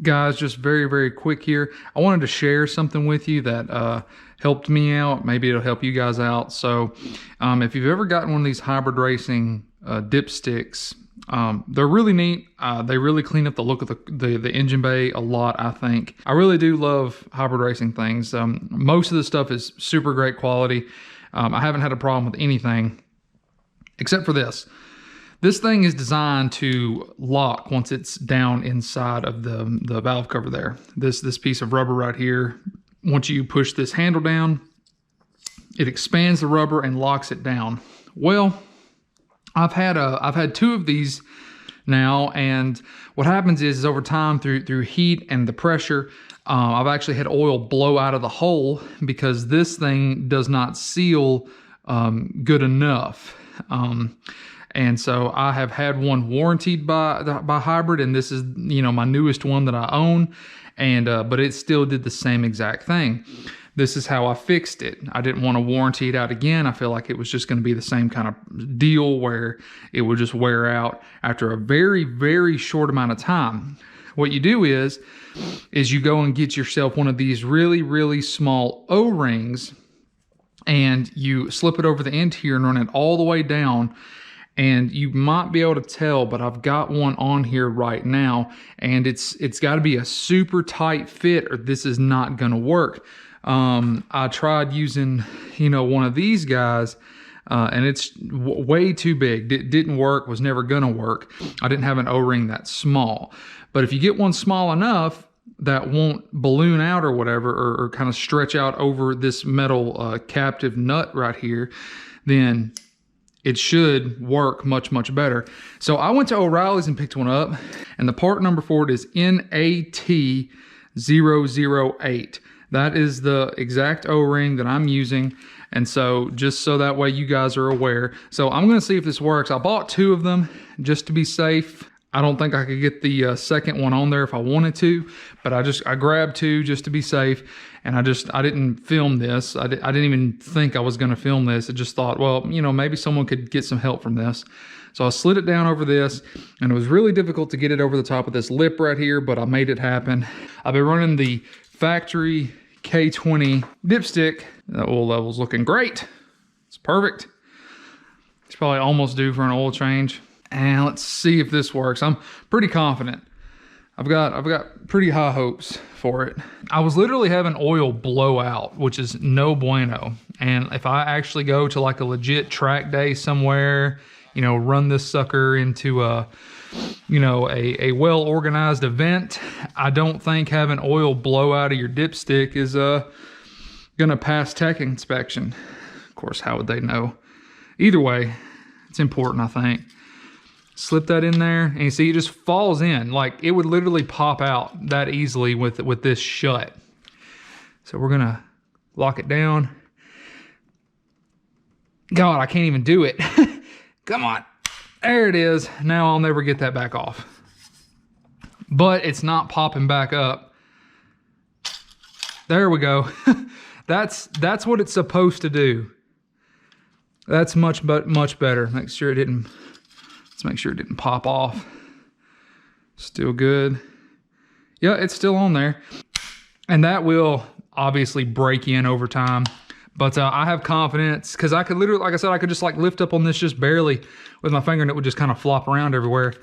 Guys, just very quick here. I wanted to share something with you that helped me out. Maybe it'll help you guys out. So if you've ever gotten one of these hybrid racing dipsticks, they're really neat. They really clean up the look of the engine bay a lot, I think. I really do love hybrid racing things. Most of the stuff is super great quality. I haven't had a problem with anything except for this. This thing is designed to lock once it's down inside of the valve cover there. This piece of rubber right here, once you push this handle down, it expands the rubber and locks it down. Well, I've had two of these now, and what happens is over time through heat and the pressure, I've actually had oil blow out of the hole because this thing does not seal good enough. And so I have had one warranted by Hybrid, and this is, you know, my newest one that I own, and but it still did the same exact thing. This is how I fixed it. I didn't want to warranty it out again. I feel like it was just going to be the same kind of deal where it would just wear out after a very short amount of time. What you do is you go and get yourself one of these really small O-rings, and you slip it over the end here and run it all the way down. And you might be able to tell, but I've got one on here right now, and it's got to be a super tight fit or this is not going to work. I tried using, you know, one of these guys, and it's way too big. It didn't work, was never going to work. I didn't have an O-ring that small. But if you get one small enough that won't balloon out or whatever, or kind of stretch out over this metal captive nut right here, then it should work much better. So I went to O'Reilly's and picked one up, and the part number for it is NAT008. That is the exact O-ring that I'm using, and so just so that way you guys are aware. So I'm gonna see if this works. I bought two of them just to be safe. I don't think I could get the second one on there if I wanted to, but I grabbed two just to be safe. And I didn't film this. I didn't even think I was gonna film this. I just thought, well, you know, maybe someone could get some help from this. So I slid it down over this, and it was really difficult to get it over the top of this lip right here, but I made it happen. I've been running the factory K20 dipstick. The oil level's looking great. It's perfect. It's probably almost due for an oil change. And let's see if this works. I'm pretty confident. I've got pretty high hopes for it. I was literally having oil blow out, which is no bueno. And if I actually go to like a legit track day somewhere, you know, run this sucker into a, you know, a well-organized event, I don't think having oil blow out of your dipstick is gonna pass tech inspection. Of course, how would they know? Either way, it's important, I think. Slip that in there, and you see it just falls in. Like, it would literally pop out that easily with this shut. So we're gonna lock it down. God, I can't even do it. Come on. There it is. Now I'll never get that back off. But it's not popping back up. There we go. That's what it's supposed to do. That's much better. Make sure it didn't. Let's make sure it didn't pop off. Still good. Yeah, it's still on there. And that will obviously break in over time. But I have confidence, because I could literally, like I said, I could just like lift up on this just barely with my finger, and it would just kind of flop around everywhere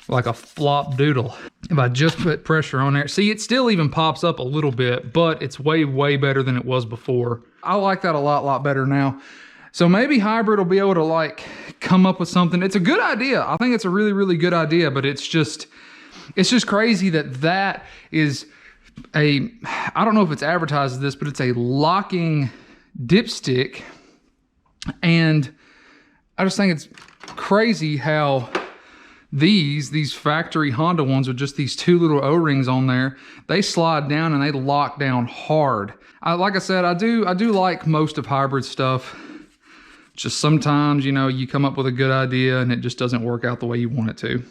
like a flop doodle. If I just put pressure on there. See, it still even pops up a little bit, but it's way better than it was before. I like that a lot better now. So maybe Hybrid will be able to like come up with something. It's a good idea. I think it's a really good idea, but it's just crazy that is a, I don't know if it's advertised as this, but it's a locking dipstick. And I just think it's crazy how these factory Honda ones with just these two little O-rings on there, they slide down and they lock down hard. Like I said, I do like most of Hybrid stuff. Just sometimes, you know, you come up with a good idea and it just doesn't work out the way you want it to.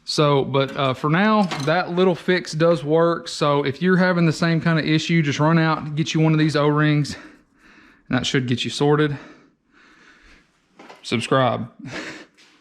So, but for now, that little fix does work. So if you're having the same kind of issue, just run out and get you one of these O-rings, and that should get you sorted. Subscribe.